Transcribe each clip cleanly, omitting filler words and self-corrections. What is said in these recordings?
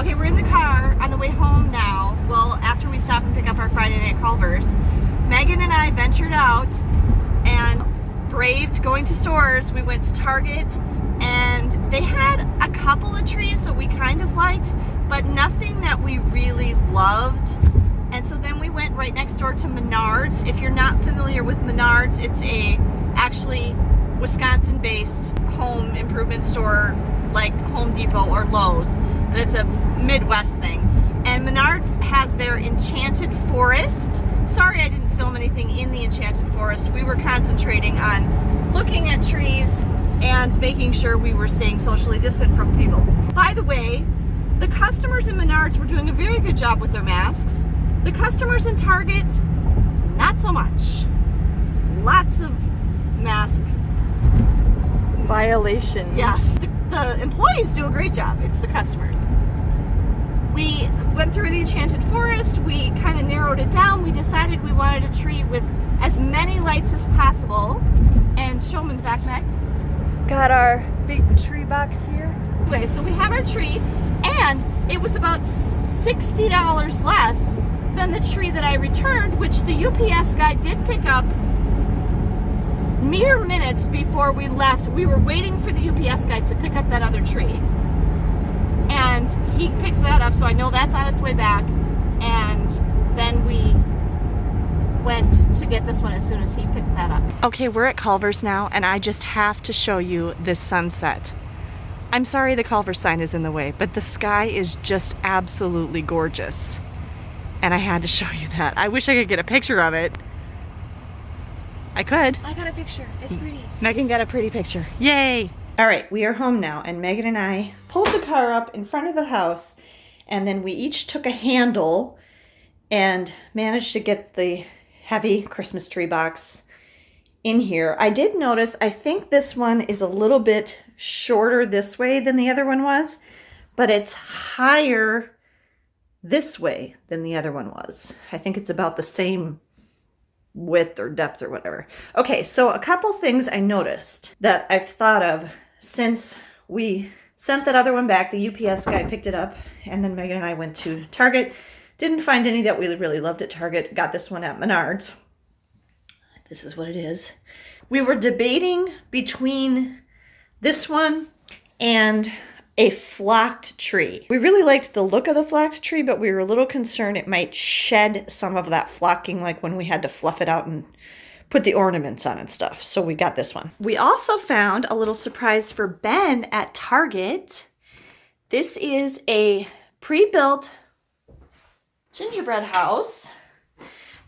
Okay, we're in the car on the way home now. Well, after we stop and pick up our Friday night Culvers, Megan and I ventured out and braved going to stores. We went to Target and they had a couple of trees that we kind of liked, but nothing that we really loved. And so then we went right next door to Menards. If you're not familiar with Menards, it's a actually Wisconsin-based home improvement store like Home Depot or Lowe's, but it's a Midwest thing. And Menards has their Enchanted Forest. Sorry I didn't film anything in the Enchanted Forest. We were concentrating on looking at trees and making sure we were staying socially distant from people. By the way, the customers in Menards were doing a very good job with their masks. The customers in Target, not so much. Lots of mask violations. Yes, the employees do a great job. It's the customers. We went through the Enchanted Forest. We kind of narrowed it down. We decided we wanted a tree with as many lights as possible. And show them in the back, Meg. Got our big tree box here. Anyway, so we have our tree, and it was about $60 less than the tree that I returned, which the UPS guy did pick up mere minutes before we left. We were waiting for the UPS guy to pick up that other tree. And he picked that up, so I know that's on its way back. And then we went to get this one as soon as he picked that up. Okay, we're at Culver's now, and I just have to show you this sunset. I'm sorry the Culver's sign is in the way, but the sky is just absolutely gorgeous. And I had to show you that. I wish I could get a picture of it. I could. I got a picture. It's pretty. Megan got a pretty picture. Yay! All right, we are home now, and Megan and I pulled the car up in front of the house, and then we each took a handle and managed to get the heavy Christmas tree box in here. I did notice, I think this one is a little bit shorter this way than the other one was, but it's higher this way than the other one was. I think it's about the same width or depth or whatever. Okay, so a couple things I noticed that I've thought of since we sent that other one back. The UPS guy picked it up, and then Megan and I went to Target. Didn't find any that we really loved at Target. Got this one at Menards. This is what it is. We were debating between this one and a flocked tree. We really liked the look of the flocked tree, but we were a little concerned it might shed some of that flocking, like when we had to fluff it out and put the ornaments on and stuff. So we got this one. We also found a little surprise for Ben at Target. This is a pre-built gingerbread house.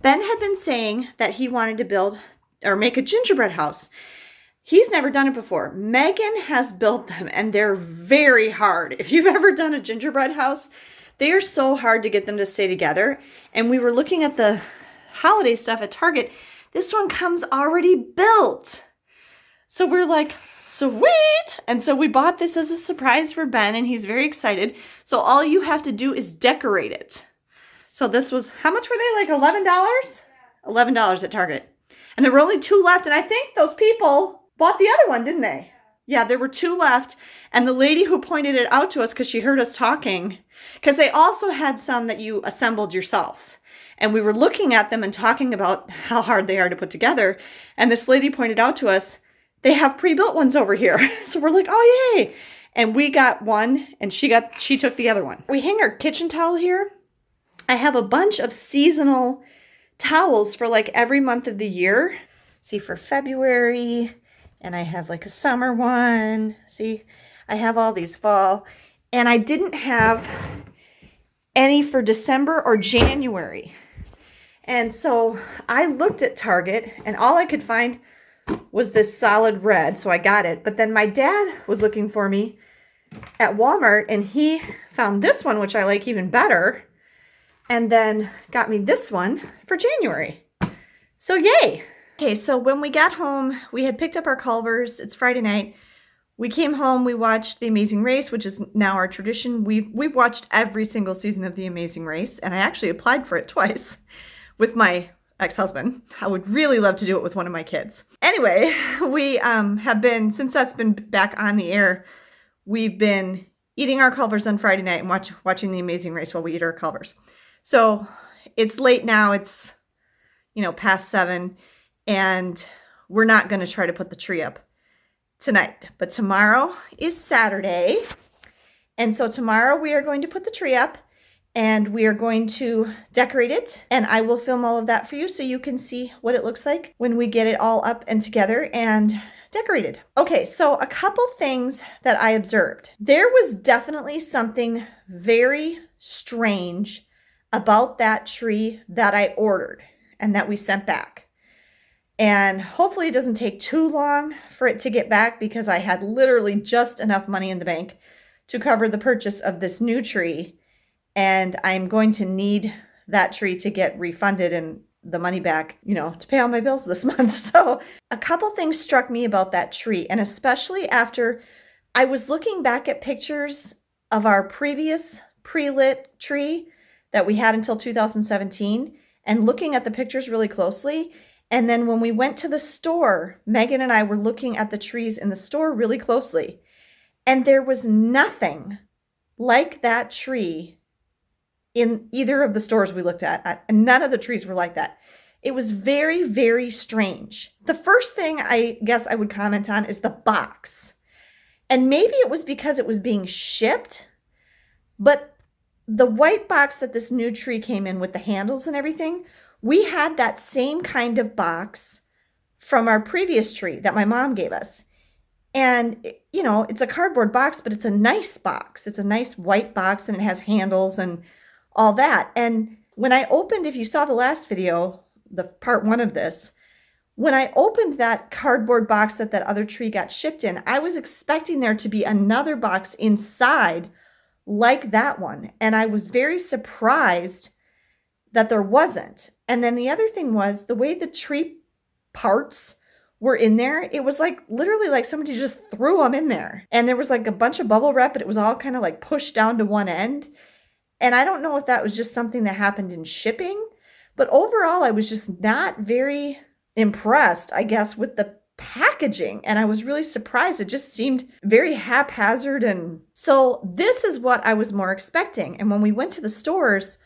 Ben had been saying that he wanted to build or make a gingerbread house. He's never done it before. Megan has built them, and they're very hard. If you've ever done a gingerbread house, they are so hard to get them to stay together. And we were looking at the holiday stuff at Target. This one comes already built. So we're like, sweet. And so we bought this as a surprise for Ben, and he's very excited. So all you have to do is decorate it. So this was, how much were they? Like $11? $11 at Target. And there were only 2 left. And I think those people bought the other one, didn't they? Yeah, there were 2 left. And the lady who pointed it out to us, because she heard us talking, because they also had some that you assembled yourself. And we were looking at them and talking about how hard they are to put together. And this lady pointed out to us, they have pre-built ones over here. So we're like, oh, yay. And we got one, and she took the other one. We hang our kitchen towel here. I have a bunch of seasonal towels for like every month of the year. See, for February, and I have like a summer one. See, I have all these fall, and I didn't have any for December or January. And so I looked at Target, and all I could find was this solid red, so I got it. But then my dad was looking for me at Walmart, and he found this one, which I like even better, and then got me this one for January. So yay. Okay, so when we got home, we had picked up our Culvers. It's Friday night. We came home, we watched The Amazing Race, which is now our tradition. We've watched every single season of The Amazing Race, and I actually applied for it twice with my ex-husband. I would really love to do it with one of my kids. Anyway, we have been, since that's been back on the air, we've been eating our Culvers on Friday night and watching The Amazing Race while we eat our Culvers. So it's late now. It's, past 7, and we're not going to try to put the tree up tonight. But tomorrow is Saturday. And so tomorrow we are going to put the tree up and we are going to decorate it. And I will film all of that for you so you can see what it looks like when we get it all up and together and decorated. Okay, so a couple things that I observed. There was definitely something very strange about that tree that I ordered and that we sent back. And hopefully it doesn't take too long for it to get back, because I had literally just enough money in the bank to cover the purchase of this new tree. And I'm going to need that tree to get refunded and the money back, to pay all my bills this month. So a couple things struck me about that tree. And especially after I was looking back at pictures of our previous pre-lit tree that we had until 2017 and looking at the pictures really closely. And then when we went to the store, Megan and I were looking at the trees in the store really closely. And there was nothing like that tree in either of the stores we looked at. None of the trees were like that. It was very, very strange. The first thing I guess I would comment on is the box. And maybe it was because it was being shipped, but the white box that this new tree came in with the handles and everything, we had that same kind of box from our previous tree that my mom gave us. And, it's a cardboard box, but it's a nice box. It's a nice white box and it has handles and all that. And when I opened, if you saw the last video, the part 1 of this, when I opened that cardboard box that other tree got shipped in, I was expecting there to be another box inside like that one. And I was very surprised that there wasn't. And then the other thing was the way the tree parts were in there. It was literally like somebody just threw them in there. And there was a bunch of bubble wrap, but it was all kind of pushed down to one end. And I don't know if that was just something that happened in shipping, but overall I was just not very impressed, I guess, with the packaging. And I was really surprised. It just seemed very haphazard. And so this is what I was more expecting. And when we went to the stores,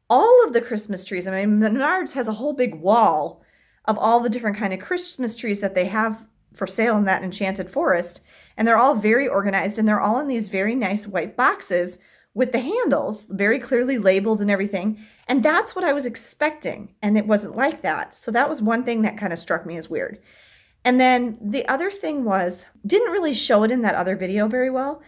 all of the Christmas trees, Menards has a whole big wall of all the different kind of Christmas trees that they have for sale in that Enchanted Forest. And they're all very organized and they're all in these very nice white boxes with the handles very clearly labeled and everything. And that's what I was expecting. And it wasn't like that. So that was one thing that kind of struck me as weird. And then the other thing was, didn't really show it in that other video very well,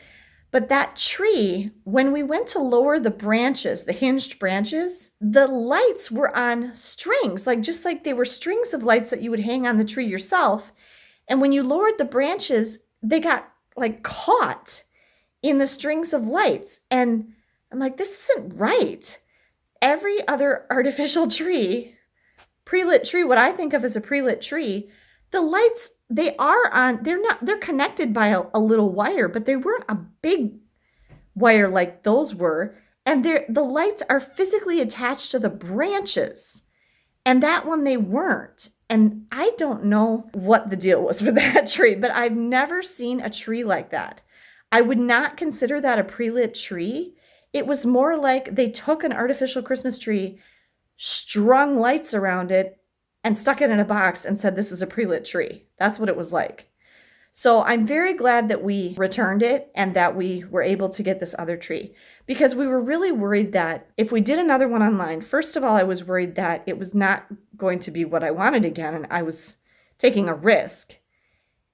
but that tree, when we went to lower the branches, the hinged branches, the lights were on strings, just like they were strings of lights that you would hang on the tree yourself. And when you lowered the branches, they got caught in the strings of lights. And I'm like, this isn't right. Every other artificial tree, pre-lit tree, what I think of as a pre-lit tree, the lights, they're connected by a little wire, but they weren't a big wire like those were. And the lights are physically attached to the branches. And that one, they weren't. And I don't know what the deal was with that tree, but I've never seen a tree like that. I would not consider that a pre-lit tree. It was more like they took an artificial Christmas tree, strung lights around it, and stuck it in a box and said, this is a pre-lit tree. That's what it was like. So I'm very glad that we returned it and that we were able to get this other tree, because we were really worried that if we did another one online, first of all, I was worried that it was not going to be what I wanted again, and I was taking a risk.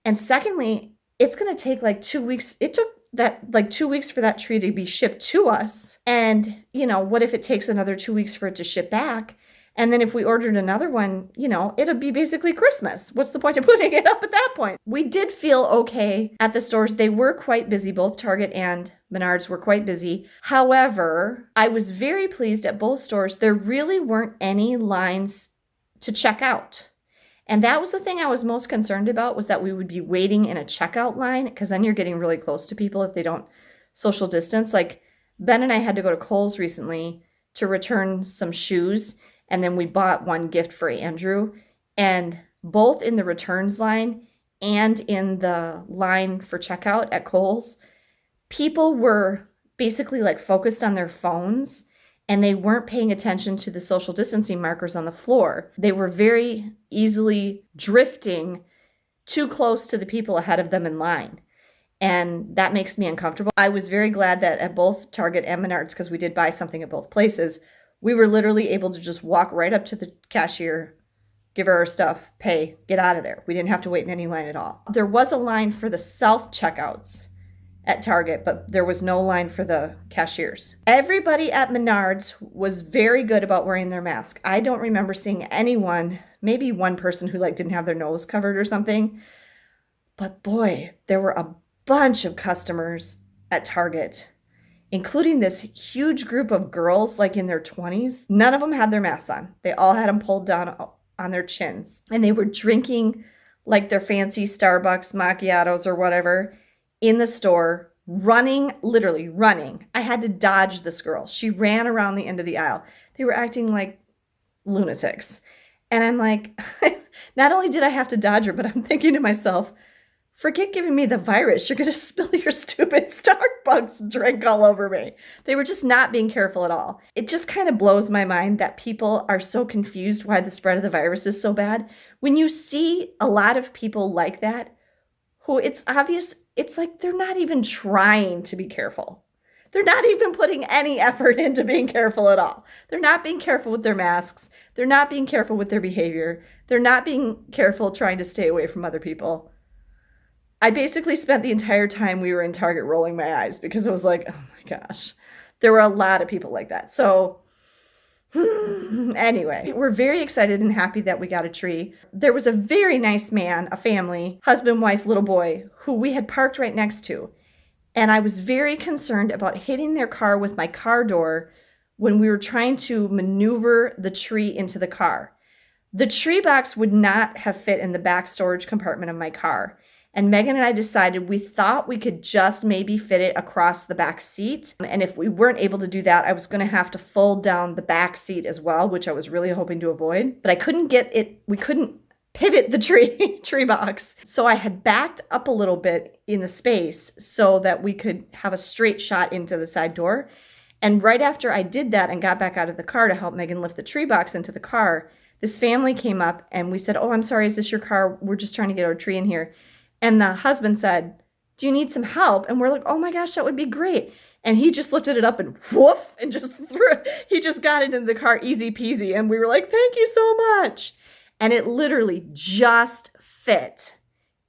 And secondly, it's going to take 2 weeks. It took that 2 weeks for that tree to be shipped to us. And, what if it takes another 2 weeks for it to ship back? And then if we ordered another one, it'll be basically Christmas. What's the point of putting it up at that point? We did feel okay at the stores. They were quite busy. Both Target and Menards were quite busy. However, I was very pleased at both stores. There really weren't any lines to check out. And that was the thing I was most concerned about, was that we would be waiting in a checkout line, because then you're getting really close to people if they don't social distance. Ben and I had to go to Kohl's recently to return some shoes. And then we bought one gift for Andrew, and both in the returns line and in the line for checkout at Kohl's, people were basically like focused on their phones and they weren't paying attention to the social distancing markers on the floor. They were very easily drifting too close to the people ahead of them in line. And that makes me uncomfortable. I was very glad that at both Target and Menards, because we did buy something at both places, we were literally able to just walk right up to the cashier, give her our stuff, pay, get out of there. We didn't have to wait in any line at all. There was a line for the self-checkouts at Target, but there was no line for the cashiers. Everybody at Menards was very good about wearing their mask. I don't remember seeing anyone, maybe one person who like didn't have their nose covered or something. But boy, there were a bunch of customers at Target, including this huge group of girls like in their 20s. None of them had their masks on. They all had them pulled down on their chins. And they were drinking like their fancy Starbucks macchiatos or whatever in the store, running, literally running. I had to dodge this girl. She ran around the end of the aisle. They were acting like lunatics. And I'm like, not only did I have to dodge her, but I'm thinking to myself, forget giving me the virus. You're going to spill your stupid Starbucks drink all over me. They were just not being careful at all. It just kind of blows my mind that people are so confused why the spread of the virus is so bad. When you see a lot of people like that, who it's obvious, it's like they're not even trying to be careful. They're not even putting any effort into being careful at all. They're not being careful with their masks. They're not being careful with their behavior. They're not being careful trying to stay away from other people. I basically spent the entire time we were in Target rolling my eyes because it was like, oh my gosh, there were a lot of people like that. So anyway, we're very excited and happy that we got a tree. There was a very nice man, a family, husband, wife, little boy, who we had parked right next to. And I was very concerned about hitting their car with my car door when we were trying to maneuver the tree into the car. The tree box would not have fit in the back storage compartment of my car. And Megan and I decided we thought we could just maybe fit it across the back seat. And if we weren't able to do that, I was going to have to fold down the back seat as well, which I was really hoping to avoid. But I couldn't get it. We couldn't pivot the tree box. So I had backed up a little bit in the space so that we could have a straight shot into the side door. And right after I did that and got back out of the car to help Megan lift the tree box into the car, this family came up and we said, "Oh, I'm sorry, is this your car? We're just trying to get our tree in here." And the husband said, "Do you need some help?" And we're like, "Oh my gosh, that would be great." And he just lifted it up and woof, and just threw it. He just got it into the car easy peasy. And we were like, "Thank you so much." And it literally just fit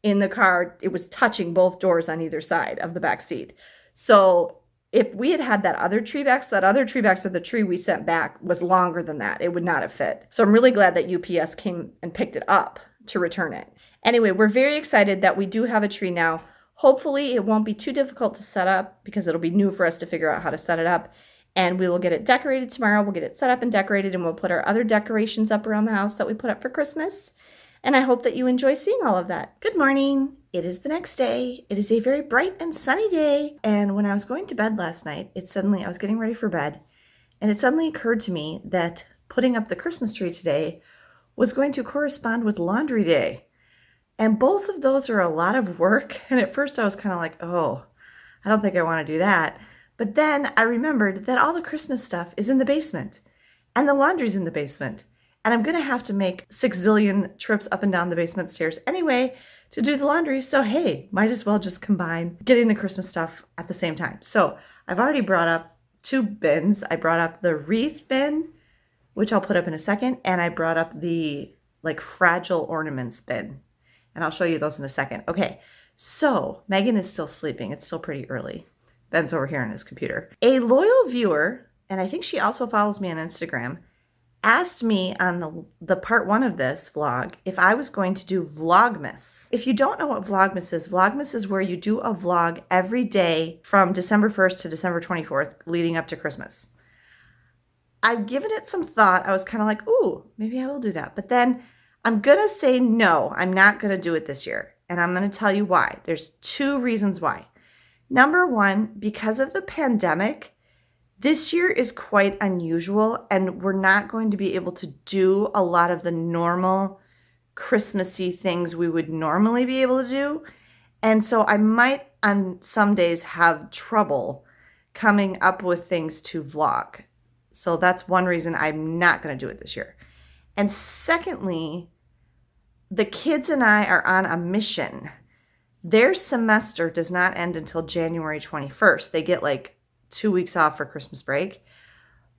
in the car. It was touching both doors on either side of the back seat. So if we had had that other tree box of the tree we sent back was longer than that. It would not have fit. So I'm really glad that UPS came and picked it up to return it. Anyway, we're very excited that we do have a tree now. Hopefully it won't be too difficult to set up because it'll be new for us to figure out how to set it up. And we will get it decorated tomorrow. We'll get it set up and decorated, and we'll put our other decorations up around the house that we put up for Christmas. And I hope that you enjoy seeing all of that. Good morning. It is the next day. It is a very bright and sunny day. And when I was going to bed last night, I was getting ready for bed, and it suddenly occurred to me that putting up the Christmas tree today was going to correspond with laundry day. And both of those are a lot of work. And at first I was kind of like, oh, I don't think I want to do that. But then I remembered that all the Christmas stuff is in the basement and the laundry's in the basement. And I'm going to have to make 6 zillion trips up and down the basement stairs anyway to do the laundry. So, hey, might as well just combine getting the Christmas stuff at the same time. So I've already brought up 2 bins. I brought up the wreath bin, which I'll put up in a second. And I brought up the fragile ornaments bin. And I'll show you those in a second. Okay, so Megan is still sleeping. It's still pretty early. Ben's over here on his computer. A loyal viewer, and I think she also follows me on Instagram, asked me on the part 1 of this vlog if I was going to do Vlogmas. If you don't know what Vlogmas is where you do a vlog every day from December 1st to December 24th leading up to Christmas. I've given it some thought. I was kind of like, ooh, maybe I will do that. But then I'm going to say no, I'm not going to do it this year. And I'm going to tell you why. There's 2 reasons why. Number 1, because of the pandemic, this year is quite unusual, and we're not going to be able to do a lot of the normal Christmassy things we would normally be able to do. And so I on some days have trouble coming up with things to vlog. So that's one reason I'm not going to do it this year. And secondly, the kids and I are on a mission. Their semester does not end until January 21st. They get like 2 weeks off for Christmas break,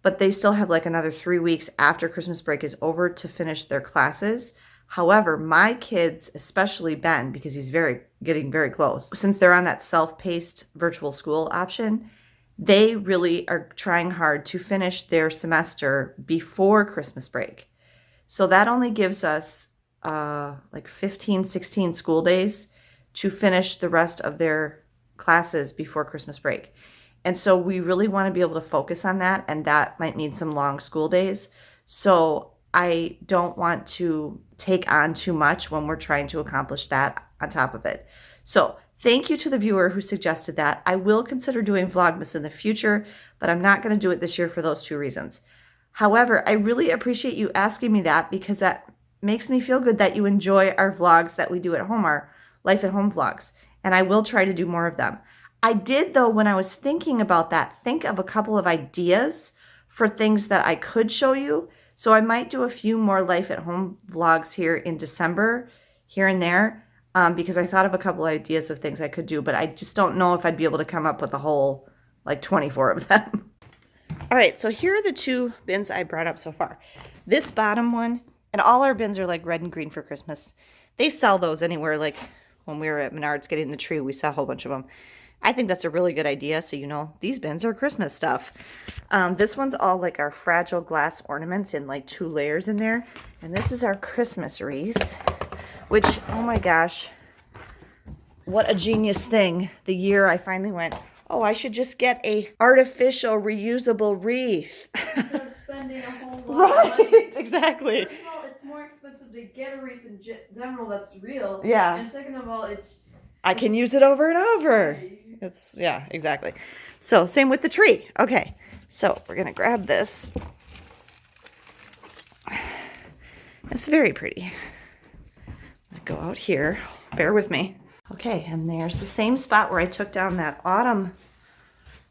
but they still have like another 3 weeks after Christmas break is over to finish their classes. However, my kids, especially Ben, because he's getting very close, since they're on that self-paced virtual school option, they really are trying hard to finish their semester before Christmas break. So that only gives us like 15, 16 school days to finish the rest of their classes before Christmas break. And so we really want to be able to focus on that, and that might mean some long school days. So I don't want to take on too much when we're trying to accomplish that on top of it. So thank you to the viewer who suggested that. I will consider doing Vlogmas in the future, but I'm not going to do it this year for those 2 reasons. However, I really appreciate you asking me that, because that makes me feel good that you enjoy our vlogs that we do at home, our life at home vlogs, and I will try to do more of them. I did, though, when I was thinking about that, think of a couple of ideas for things that I could show you. So I might do a few more life at home vlogs here in December, here and there, because I thought of a couple of ideas of things I could do, but I just don't know if I'd be able to come up with a whole, like 24 of them. All right, so here are the 2 bins I brought up so far. This bottom one, and all our bins are like red and green for Christmas. They sell those anywhere, like when we were at Menards getting the tree, we saw a whole bunch of them. I think that's a really good idea. So, you know, these bins are Christmas stuff. This one's all like our fragile glass ornaments in like 2 layers in there. And this is our Christmas wreath, which, oh my gosh, what a genius thing. The year I finally went, oh, I should just get a artificial reusable wreath. Instead of spending a whole lot of money. Right, exactly. First of all, it's more expensive to get a wreath in general that's real. Yeah. And second of all, I can use it over and over. It's, yeah, exactly. So same with the tree. Okay, so we're going to grab this. It's very pretty. I go out here. Bear with me. Okay, and there's the same spot where I took down that autumn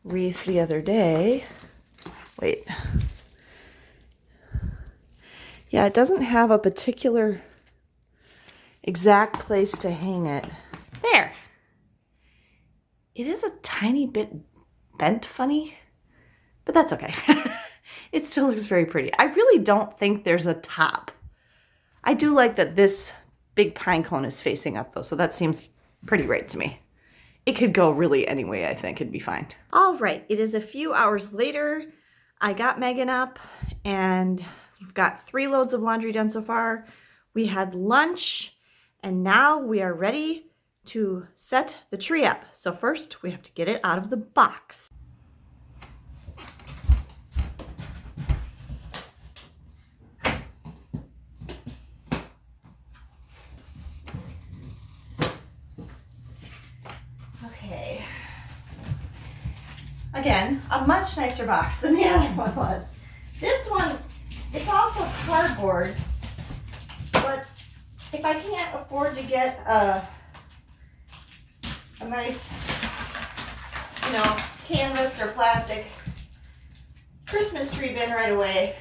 wreath the other day. Wait. Yeah, it doesn't have a particular exact place to hang it. There. It is a tiny bit bent funny, but that's okay. It still looks very pretty. I really don't think there's a top. I do like that this big pine cone is facing up though, so that seems pretty right to me. It could go really any way, I think it'd be fine. All right, it is a few hours later. I got Megan up and we've got 3 loads of laundry done so far. We had lunch and now we are ready to set the tree up. So first we have to get it out of the box. Okay. Again, a much nicer box than the other one was. This one, it's also cardboard, but if I can't afford to get a nice, you know, canvas or plastic Christmas tree bin right away,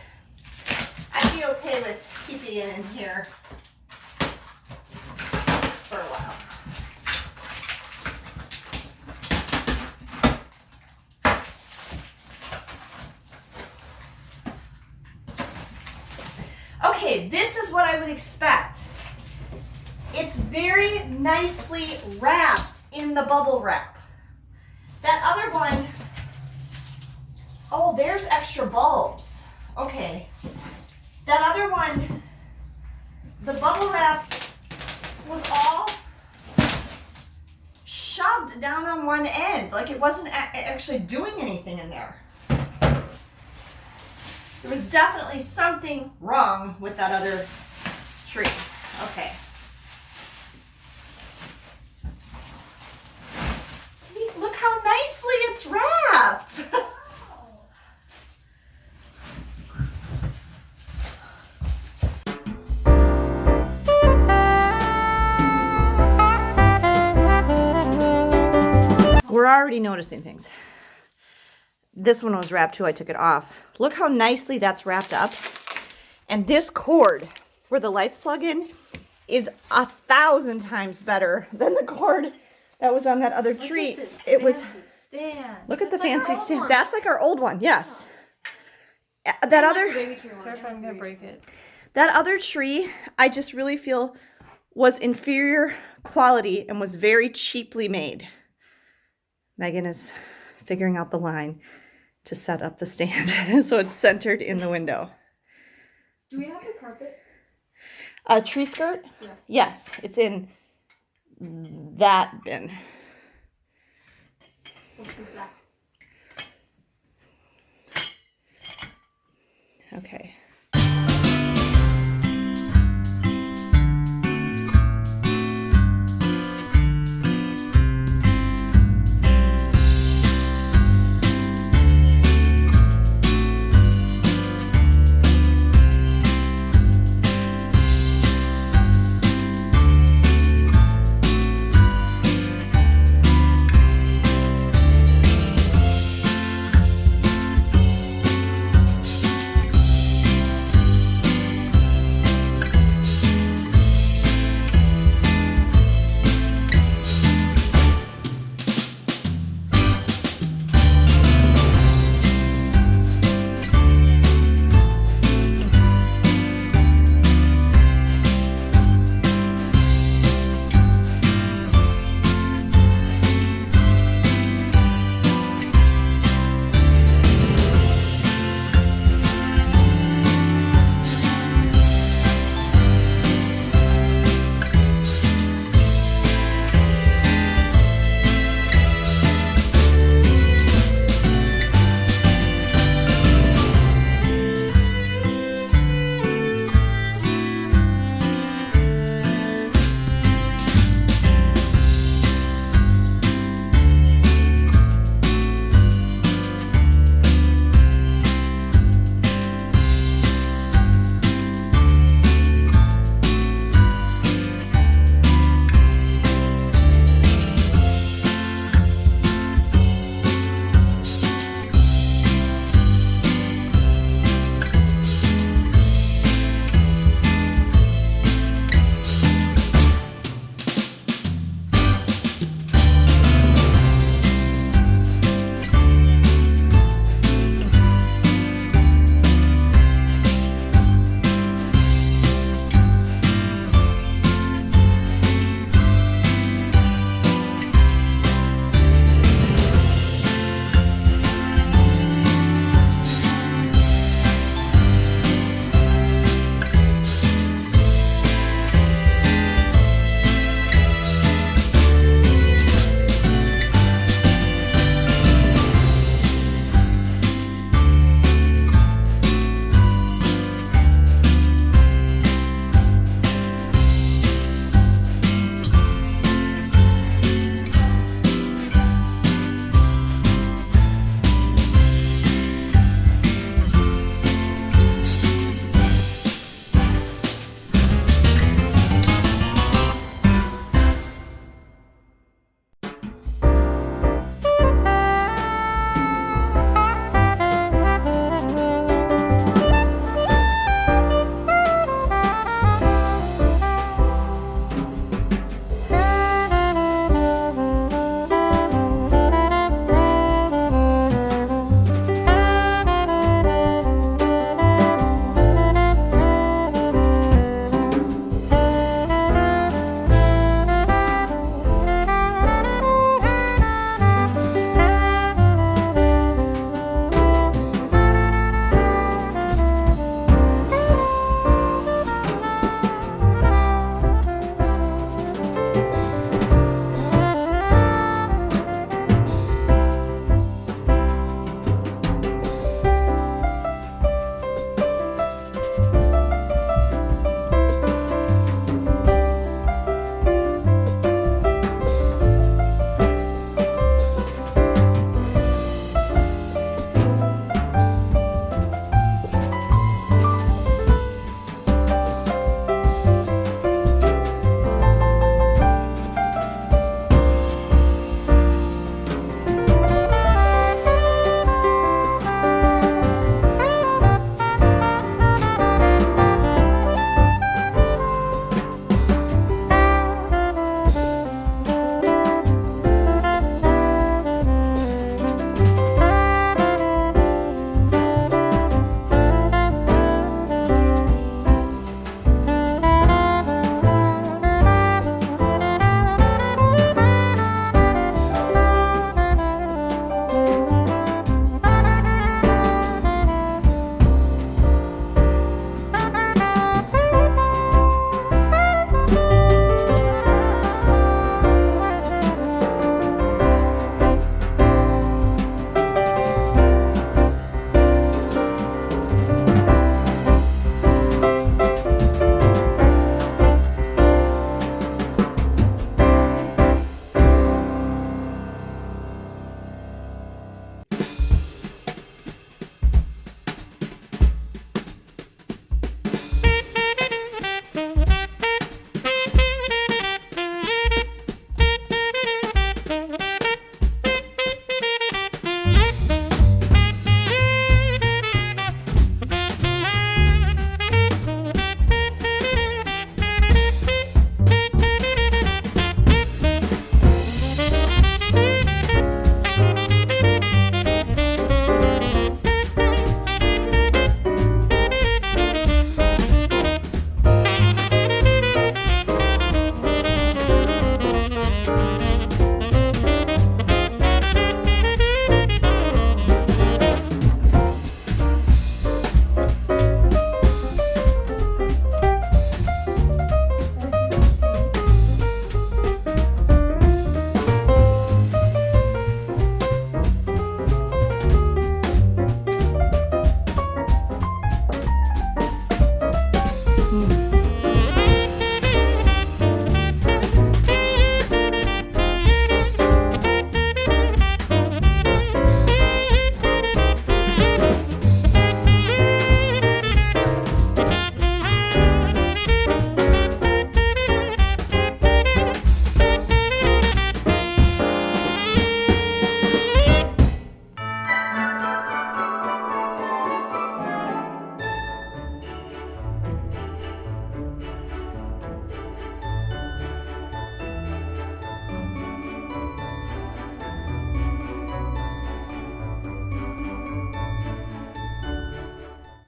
I'd be okay with keeping it in here for a while. Okay, this is what I would expect. It's very nicely wrapped in the bubble wrap. That other one, oh, there's extra bulbs. Okay. That other one, the bubble wrap was all shoved down on one end. Like it wasn't actually doing anything in there. There was definitely something wrong with that other tree. Okay. See, look how nicely it's wrapped. already noticing things. This one was wrapped too. I took it off. Look how nicely that's wrapped up. And this cord where the lights plug in is 1,000 times better than the cord that was on that other tree. It was. Stand. Look at the That's like fancy our old stand. one. That's like our old one. Yes. That The other. baby tree one. Careful, I'm gonna break it. That other tree, I just really feel was inferior quality and was very cheaply made. Megan is figuring out the line to set up the stand so it's centered in the window. Do we have the carpet? A tree skirt? Yeah. Yes, it's in that bin. Supposed to be flat. Okay.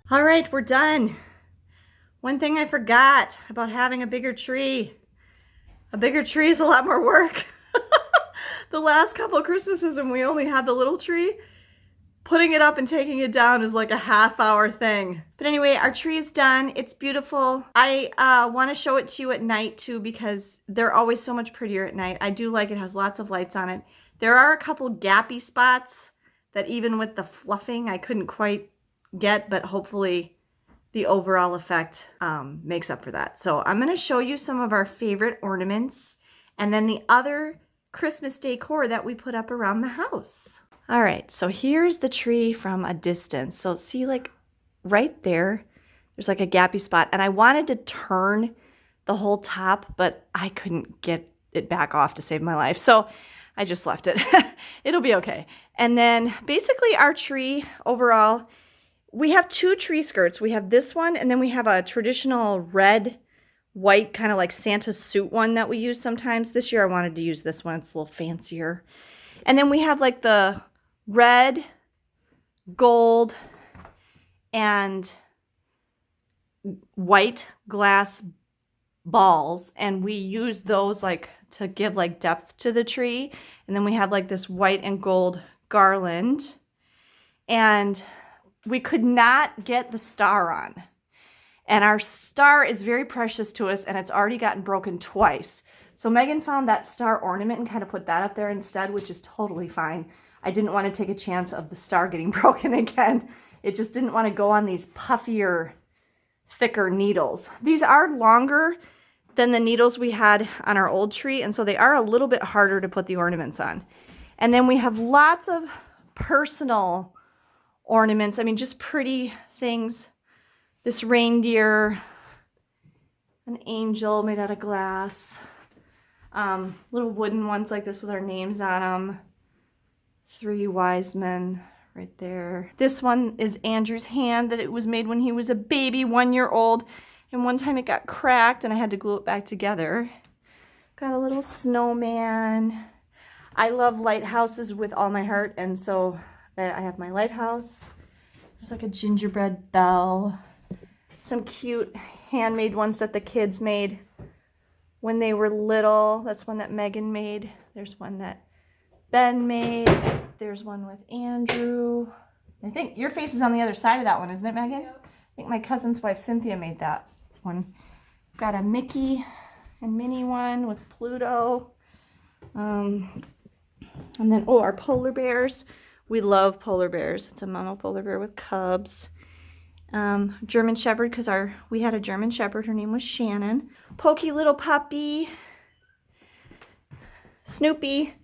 All right, we're done. One thing I forgot about having a bigger tree. A bigger tree is a lot more work. The last couple of Christmases when we only had the little tree, putting it up and taking it down is like a half-hour thing. But anyway, our tree is done. It's beautiful. I want to show it to you at night too because they're always so much prettier at night. I do like it has lots of lights on it. There are a couple gappy spots that even with the fluffing I couldn't quite get, but hopefully the overall effect makes up for that. So I'm going to show you some of our favorite ornaments and then the other Christmas decor that we put up around the house. All right, so here's the tree from a distance. So see, like right there, there's like a gappy spot, and I wanted to turn the whole top, but I couldn't get it back off to save my life. So I just left it. It'll be okay. And then basically our tree overall, we have two tree skirts. We have this one, and then we have a traditional red, white, kind of like Santa's suit one that we use sometimes. This year I wanted to use this one. It's a little fancier. And then we have like the red, gold, and white glass balls, and we use those like to give like depth to the tree. And then we have like this white and gold garland, and we could not get the star on. And our star is very precious to us, and it's already gotten broken twice. So Megan found that star ornament and kind of put that up there instead, which is totally fine. I didn't want to take a chance of the star getting broken again. It just didn't want to go on these puffier, thicker needles. These are longer than the needles we had on our old tree, and so they are a little bit harder to put the ornaments on. And then we have lots of personal ornaments. I mean, just pretty things. This reindeer, an angel made out of glass, little wooden ones like this with our names on them, 3 wise men right there. This one is Andrew's hand that it was made when he was a baby, 1 year old, and one time it got cracked and I had to glue it back together. Got a little snowman. I love lighthouses with all my heart, and so I have my lighthouse. There's like a gingerbread bell. Some cute handmade ones that the kids made when they were little. That's one that Megan made. There's one that Ben made. There's one with Andrew. I think your face is on the other side of that one, isn't it, Megan? Yep. I think my cousin's wife, Cynthia, made that one. Got a Mickey and Minnie one with Pluto. And then, oh, our polar bears. We love polar bears. It's a mama polar bear with cubs. German Shepherd, because we had a German Shepherd. Her name was Shannon. Pokey little puppy. Snoopy.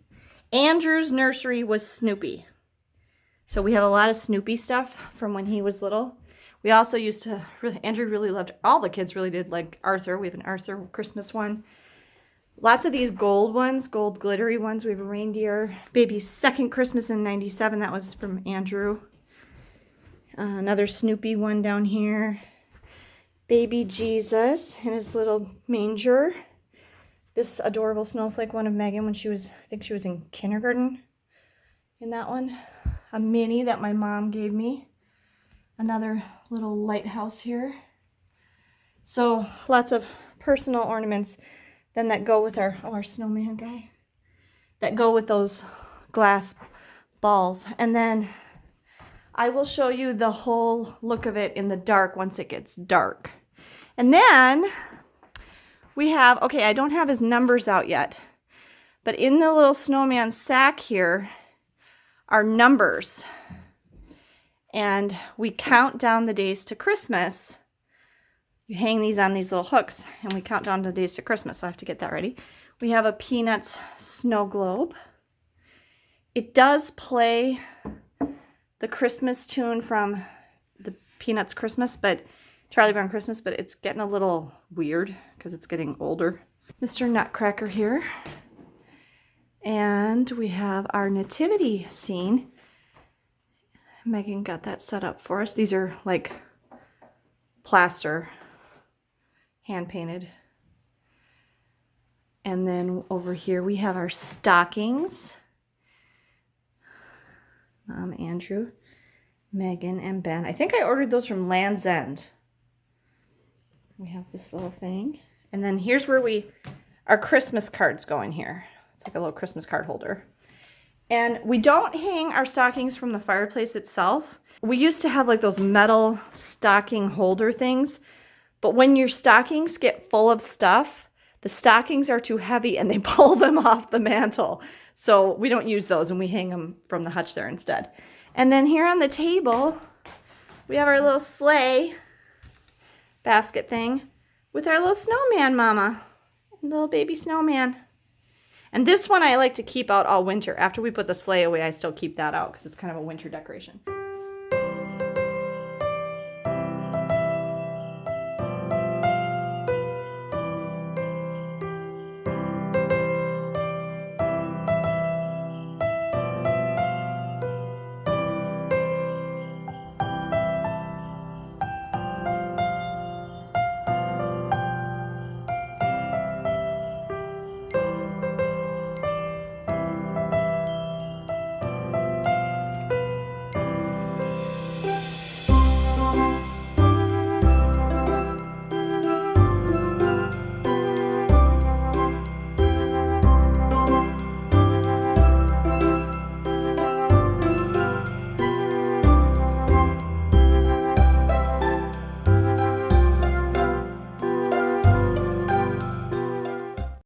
Andrew's nursery was Snoopy. So we have a lot of Snoopy stuff from when he was little. We also used to, Andrew really loved, all the kids really did, like Arthur. We have an Arthur Christmas one. Lots of these gold ones, gold glittery ones. We have a reindeer. Baby's second Christmas in '97. That was from Andrew. Another Snoopy one down here. Baby Jesus in his little manger. This adorable snowflake one of Megan when she was, I think she was in kindergarten in that one. A Minnie that my mom gave me. Another little lighthouse here. So lots of personal ornaments then that go with our snowman guy. That go with those glass balls. And then I will show you the whole look of it in the dark once it gets dark. And then we have, okay, I don't have his numbers out yet, but in the little snowman sack here are numbers. And we count down the days to Christmas. You hang these on these little hooks, and we count down the days to Christmas. So I have to get that ready. We have a Peanuts snow globe. It does play the Christmas tune from the Peanuts Christmas, but Charlie Brown Christmas, but it's getting a little weird because it's getting older. Mr. Nutcracker here. And we have our nativity scene. Megan got that set up for us. These are like plaster, hand painted. And then over here we have our stockings. Andrew. Megan and Ben. I think I ordered those from Land's End. We have this little thing. And then here's where our Christmas cards go in here. It's like a little Christmas card holder. And we don't hang our stockings from the fireplace itself. We used to have like those metal stocking holder things. But when your stockings get full of stuff, the stockings are too heavy and they pull them off the mantle. So we don't use those and we hang them from the hutch there instead. And then here on the table, we have our little sleigh basket thing with our little snowman mama, little baby snowman. And this one I like to keep out all winter. After we put the sleigh away, I still keep that out because it's kind of a winter decoration.